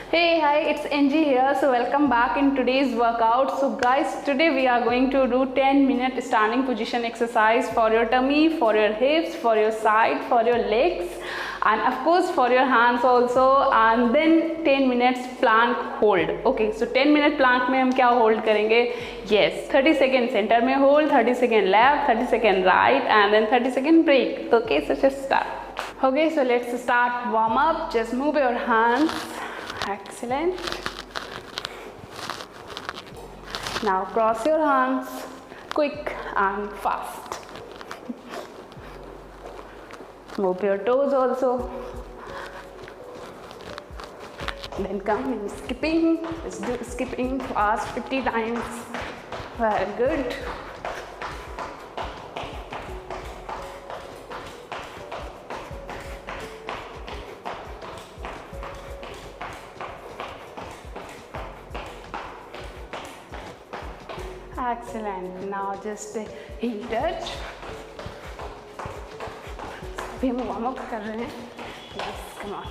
Hey, hi, it's NG here. So welcome back in today's workout. So guys, today we are going to do 10-minute standing position exercise for your tummy, for your hips, for your side, for your legs, and of course for your hands also. And then 10 minutes plank hold. Okay, so 10-minute plank में हम क्या hold करेंगे? Yes, 30 seconds center में hold, 30 second left, 30 second right, and then 30 second break. Okay, so just start. Okay, so let's start warm up. Just move your hands. Excellent. Now cross your hands, quick and fast. Move your toes also. Then come in skipping. Let's do skipping fast 50 times. Very good. Excellent. Now just heel touch. अभी हम warm up कर रहे हैं. Yes, come on.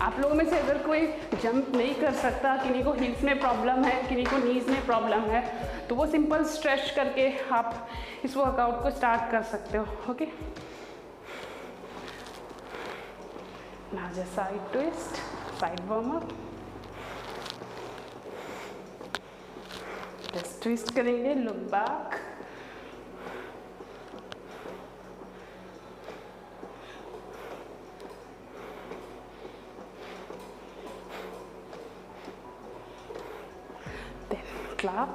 आप लोगों में से अगर कोई जंप नहीं कर सकता, किन्हीं को हील्स में प्रॉब्लम है, किन्हीं को नीज में प्रॉब्लम है, तो वो सिंपल स्ट्रेच करके आप इस वर्कआउट को स्टार्ट कर सकते हो. Okay. Now just side twist, side warm up. Just twist करेंगे, look back. Then clap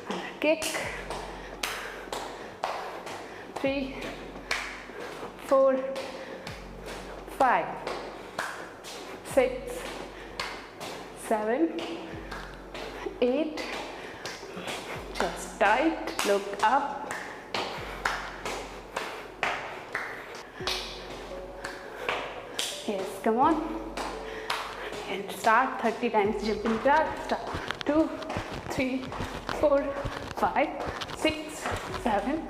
and a kick. 3, 4, 5, 6, 7, 8. Just tight, look up. Yes, come on. And start 30 times jumping jack. Start 2, 3, 4, 5, 6, 7,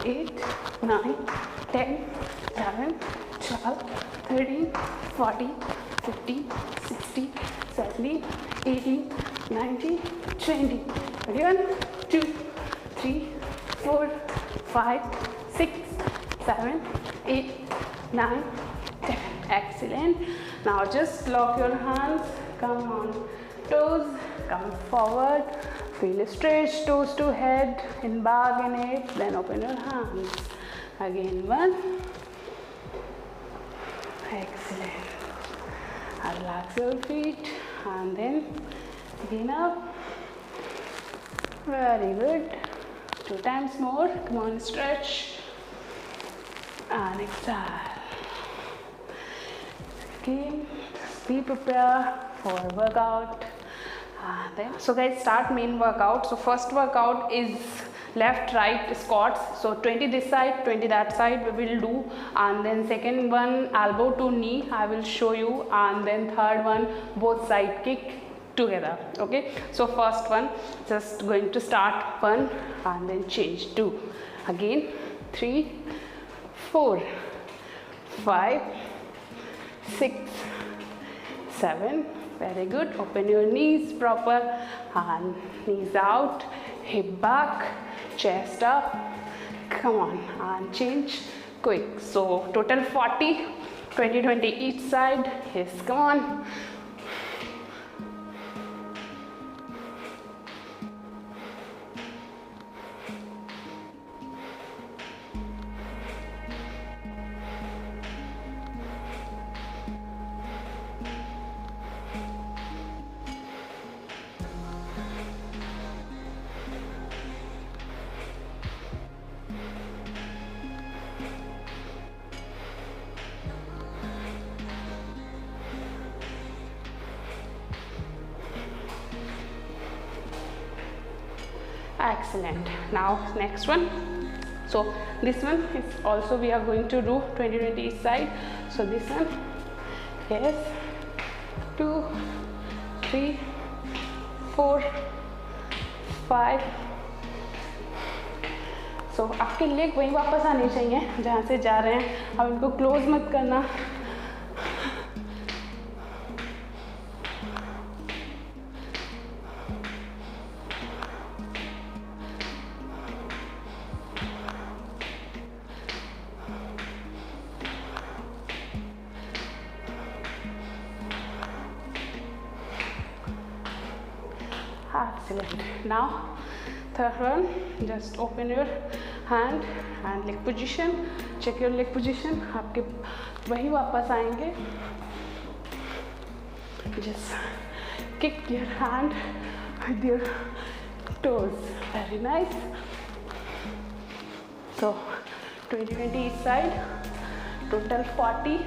8, 9, 10, 11, 12, 13, 14, 15, 16, 17, 18, 19, 20. Again. 2, 3, 4, 5, 6, 7, 8, 9, 10. Excellent. Now just lock your hands. Come on toes. Come forward. Feel stretch toes to head. In back and hip. Then open your hands. Again 1. Excellent. Relax your feet and then again up. Very good. 2 times more. Come on, stretch and exhale. Okay, be prepared for workout. So guys, start main workout. So first workout is left right squats. So 20 this side, 20 that side we will do, and then second one elbow to knee I will show you, and then third one both side kick together. Okay, so first one just going to start 1 and then change 2, again 3, 4, 5, 6, 7. Very good. Open your knees proper and knees out, hip back, chest up. Come on and change quick. So total 40, 20, 20 each side. Yes, come on. Excellent. Now next one. So this one is also we are going to do 20-20 each side. So this one, yes, 2, 3, 4, 5. So आपके leg वहीं वापस आने चाहिए जहाँ से जा रहे हैं. अब इनको क्लोज मत करना. Excellent. Now third one, just open your hand and leg position. Check your leg position. आपके वही वापस आएंगे. Just kick your hand with your toes. Very nice. So 20 each side, total 40.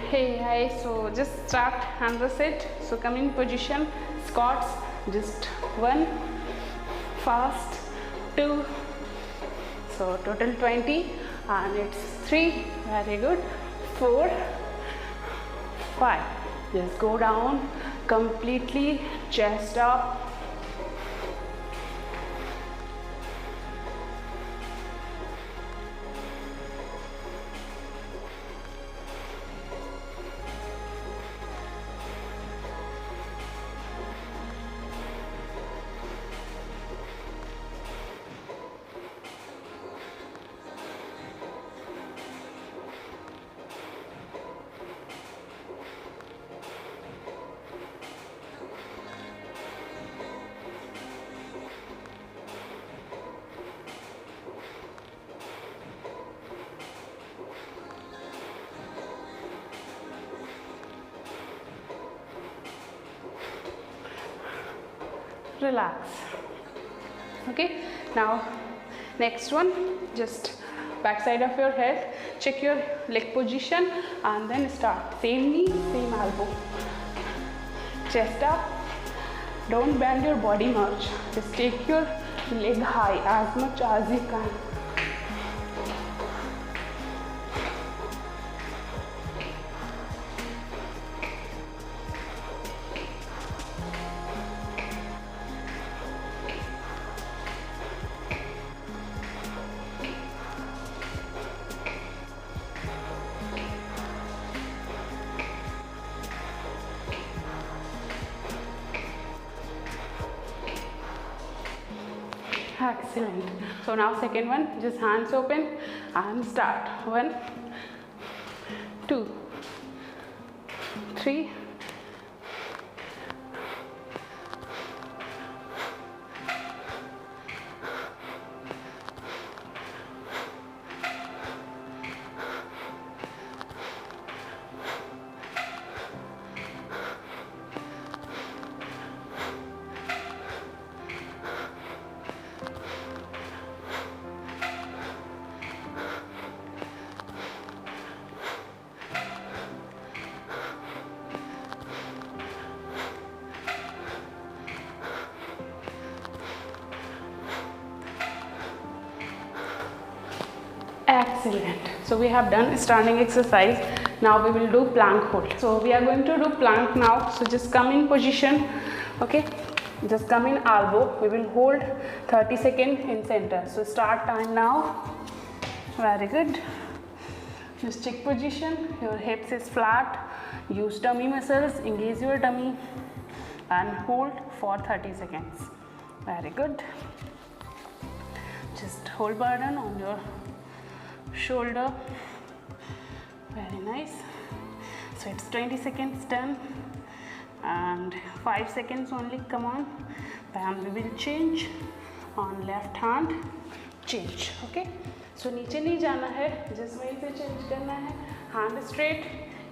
Hey, hi, so just start and reset. So come in position, squats, just 1, fast, 2, so total 20, and it's 3, very good, 4, 5, just go down completely, chest up. Relax. Okay, now next one, just back side of your head, check your leg position and then start. Same knee, same elbow, chest up, don't bend your body much, just take your leg high as much as you can. Excellent. So now second one, just hands open and start. 1, 2, 3, excellent. So we have done standing exercise. Now we will do plank hold. So we are going to do plank now. So just come in position. Okay, just come in elbow. We will hold 30 seconds in center. So start time now. Very good. Just check position. Your hips is flat. Use tummy muscles. Engage your tummy and hold for 30 seconds. Very good. Just hold burden on your shoulder. Very nice. So it's 20 seconds done and 5 seconds only. Come on. Then we will change on left hand. Change. Okay. So नीचे नहीं जाना है, just वहीं से change करना है. Hand straight.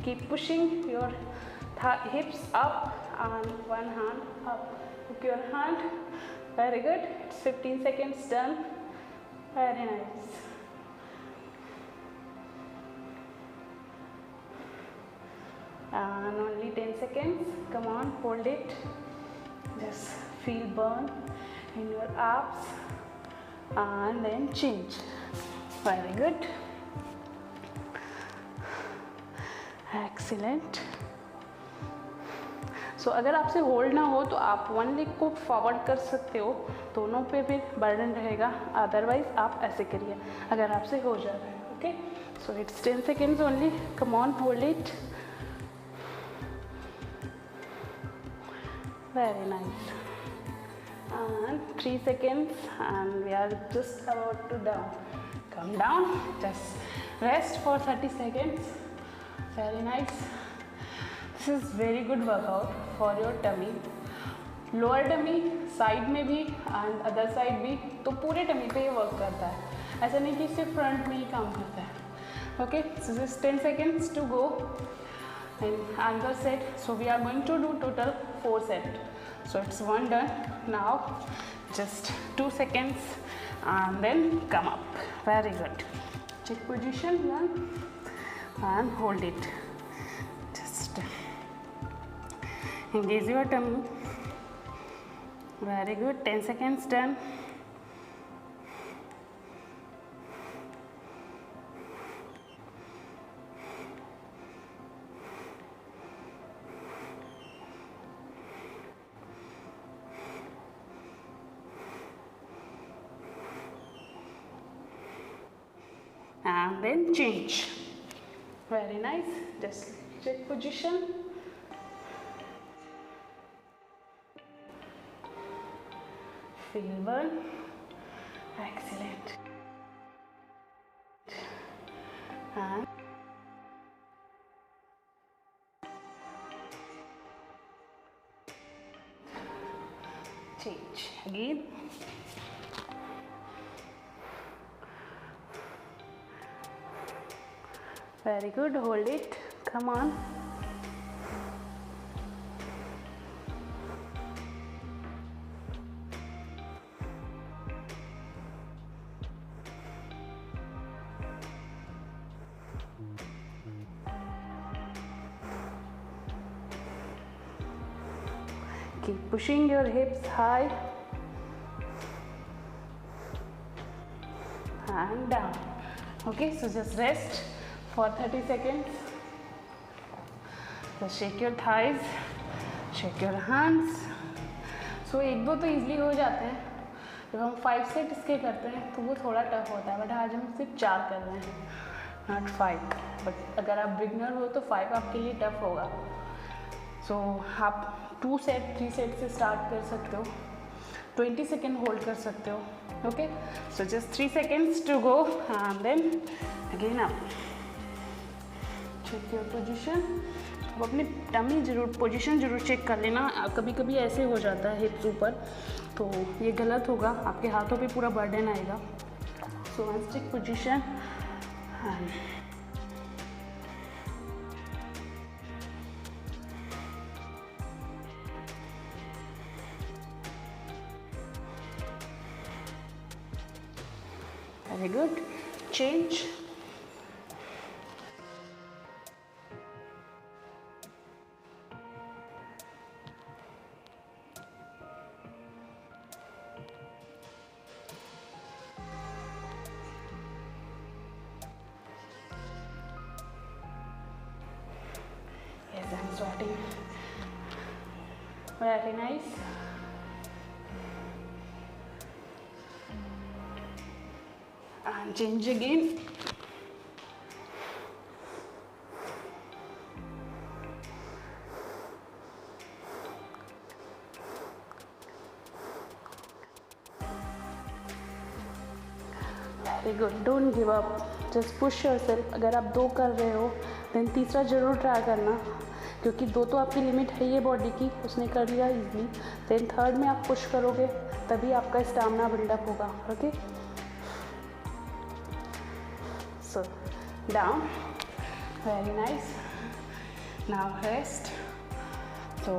Keep pushing your hips up and one hand up. Hook your hand. Very good. It's 15 seconds done. Very nice. And only 10 seconds. Come on, hold it. Just feel burn in your abs and then change. Very good. Excellent. सो अगर आपसे hold ना हो तो आप one leg को forward कर सकते हो, दोनों पे भी बर्डन रहेगा, अदरवाइज आप ऐसे करिए अगर आपसे हो जा रहा है। Okay, so it's 10 seconds only, come on, hold it, very nice, and 3 seconds and we are just about to down, come down, just rest for 30 seconds, very nice. This is very good workout for your tummy, lower tummy side में भी and other side भी, तो पूरे tummy पे ये work करता है, ऐसा नहीं कि सिर्फ फ्रंट में ही काम करता है। Okay, so just 10 seconds to go and another set, so we are going to do total 4 set, so it's one done. Now just 2 seconds and then come up, very good, check position, one and hold it, just engage your tummy, very good, 10 seconds done. And then change, very nice, just check position, feel one, excellent, and change again, very good, hold it, come on, keep pushing your hips high and down. Okay, so just rest for 30 seconds. So shake your thighs, shake your hands. So एक दो तो easily हो जाते हैं, जब हम 5 set इसके करते हैं तो वो थोड़ा टफ होता है, बट आज हम सिर्फ 4 कर रहे हैं, नॉट 5, बट अगर आप बिगनर हो तो 5 आपके लिए टफ होगा। सो आप 2 सेट 3 सेट से स्टार्ट कर सकते हो, 20 सेकेंड होल्ड कर सकते हो। Okay, so just 3 seconds to go and then again up, check your position. अब अपनी टमी जरूर पोजीशन जरूर चेक कर लेना, कभी कभी ऐसे हो जाता है हिप्स ऊपर, तो ये गलत होगा, आपके हाथों पे पूरा बर्डन आएगा। So once check position and very good, change, yes, I'm starting, very nice, and change again, very good, don't give up, just push yourself. अगर आप 2 कर रहे हो देन तीसरा जरूर ट्राई करना, क्योंकि 2 तो आपकी लिमिट है ये बॉडी की, उसने कर लिया इजली, देन थर्ड में आप पुश करोगे तभी आपका स्टैमिना बिल्डअप होगा। Okay, so down, very nice, now rest. So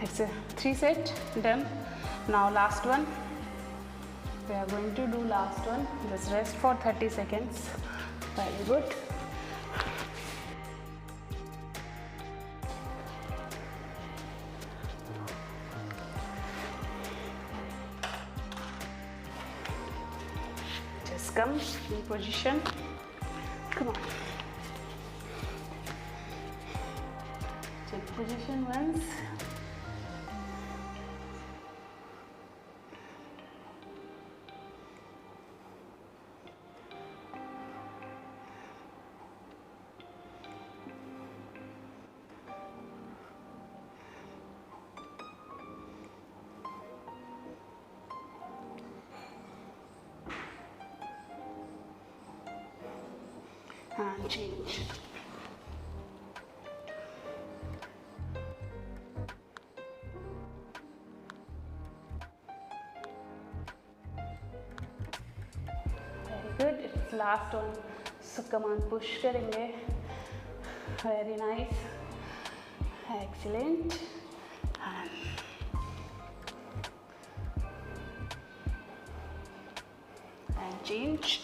it's a 3 set done. Now last one, we are going to do last one, just rest for 30 seconds, very good. Just come in position. Come on. Check position once and change. Very good. It's last one. So command push करेंगे. Very nice. Excellent. And change.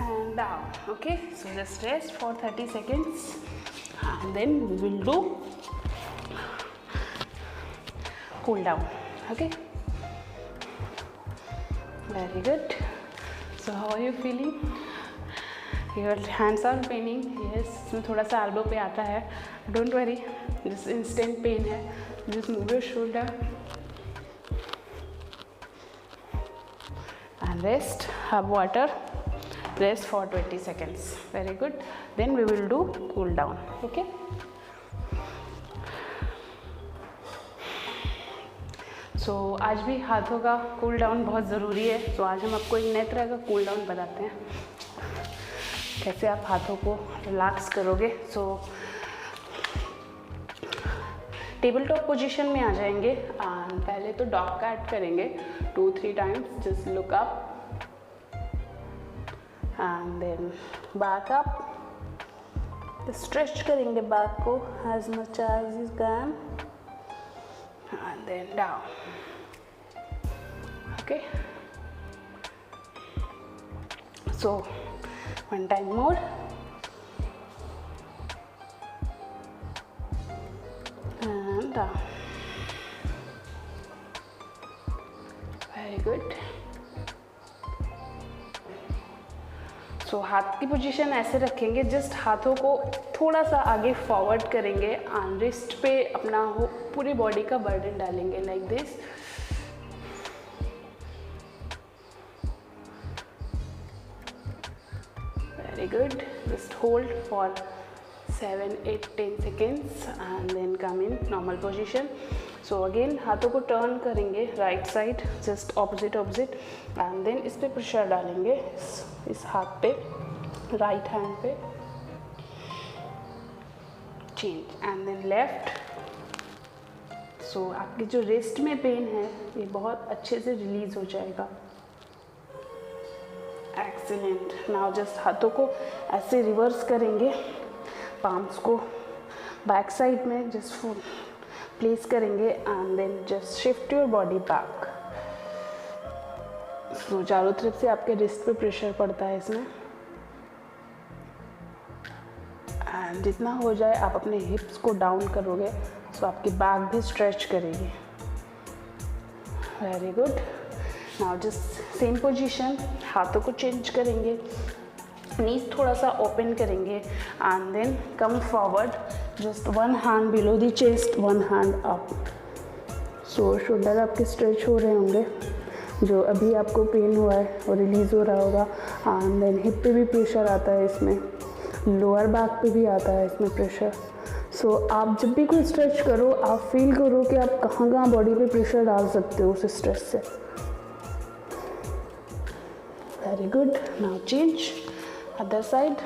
And down. Okay, so just rest for 30 seconds and then we will do cool down. Okay, very good. So how are you feeling? Your hands are paining. Yes, इसमें थोड़ा सा elbow पे आता है. Don't worry, this instant pain है. Just move your shoulder and rest. Have water. Rest for 20 seconds. Very good. Then we will do cool down. Okay. So आज भी हाथों का कूल डाउन बहुत ज़रूरी है. तो आज हम आपको एक नए तरह का कूल डाउन बताते हैं, कैसे आप हाथों को रिलैक्स करोगे. सो टेबल टॉप पोजीशन में आ जाएंगे. पहले तो डॉग कैट करेंगे 2-3 times. Just look up and then back up. Stretch करेंगे back को as much as you can and then down. Okay, so one time more. And down. Very good. सो हाथ की position ऐसे रखेंगे. जस्ट हाथों को थोड़ा सा आगे फॉरवर्ड करेंगे एंड रिस्ट पे अपना पूरी बॉडी का बर्डन डालेंगे like this. Very good. Just hold for 7, 8, 10 seconds and then come in normal position. So again हाथों को टर्न करेंगे right side, just opposite and then इस पे प्रेशर डालेंगे इस हाथ पे, राइट हैंड पे. Change and then left. So आपके जो रिस्ट में पेन है ये बहुत अच्छे से रिलीज हो जाएगा. एक्सीलेंट. नाउ जस्ट हाथों को ऐसे रिवर्स करेंगे, पाम्स को बैक साइड में जस्ट प्लेस करेंगे and then just shift your body back. So चारों तरफ से आपके रिस्ट पे प्रेशर पड़ता है इसमें. एंड जितना हो जाए आप अपने हिप्स को डाउन करोगे सो आपकी बैक भी स्ट्रेच करेगी. Very good. Now just same position, हाथों को चेंज करेंगे, नीज थोड़ा सा ओपन करेंगे and then come forward. Just one hand below the chest, one hand up. So shoulder आपके स्ट्रेच हो रहे होंगे, जो अभी आपको पेन हुआ है वो रिलीज़ हो रहा होगा. एंड देन हिप पे भी प्रेशर आता है इसमें, लोअर बैक पे भी आता है इसमें प्रेशर. सो आप जब भी कोई स्ट्रेच करो आप फील करो कि आप कहाँ कहाँ बॉडी पे प्रेशर डाल सकते हो उस स्ट्रेच से. Very good. Now change other side.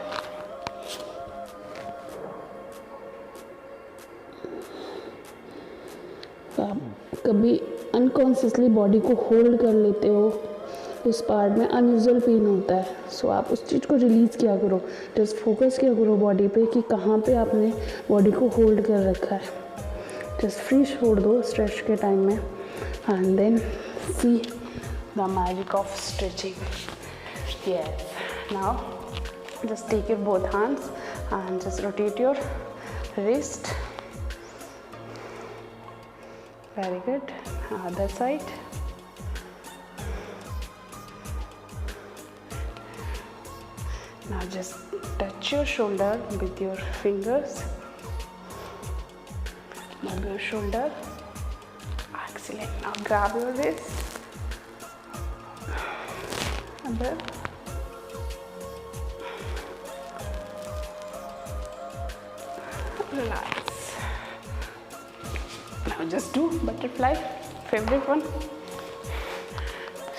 आप कभी अनकॉन्शियसली बॉडी को होल्ड कर लेते हो, उस पार्ट में अनयूजुअल पेन होता है. सो आप उस चीज़ को रिलीज़ किया करो, जस्ट फोकस किया करो बॉडी पे कि कहाँ पे आपने बॉडी को होल्ड कर रखा है. जस्ट फ्री छोड़ दो स्ट्रेच के टाइम में and then see the magic of stretching. Yes. Now just take your both hands and just rotate your wrist. Very good. Other side. Now Now just touch your shoulder with your fingers. Move your shoulder. Excellent. Now grab your wrist. And then relax. Now just do butterfly, favorite one.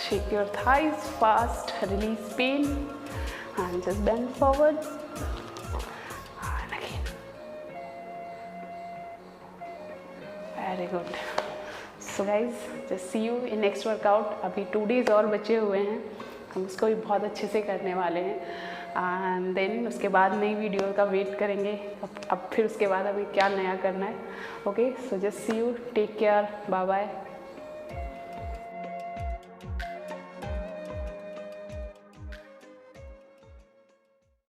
Shake your thighs fast, release pain, and just bend forward. And again. Very good. So guys, just see you in next workout. अभी 2 days और बचे हुए हैं, हम उसको भी बहुत अच्छे से करने वाले हैं. एंड देन उसके बाद नई वीडियो का वेट करेंगे. अब फिर उसके बाद हमें क्या नया करना है. Okay, so just see you, take care, bye bye.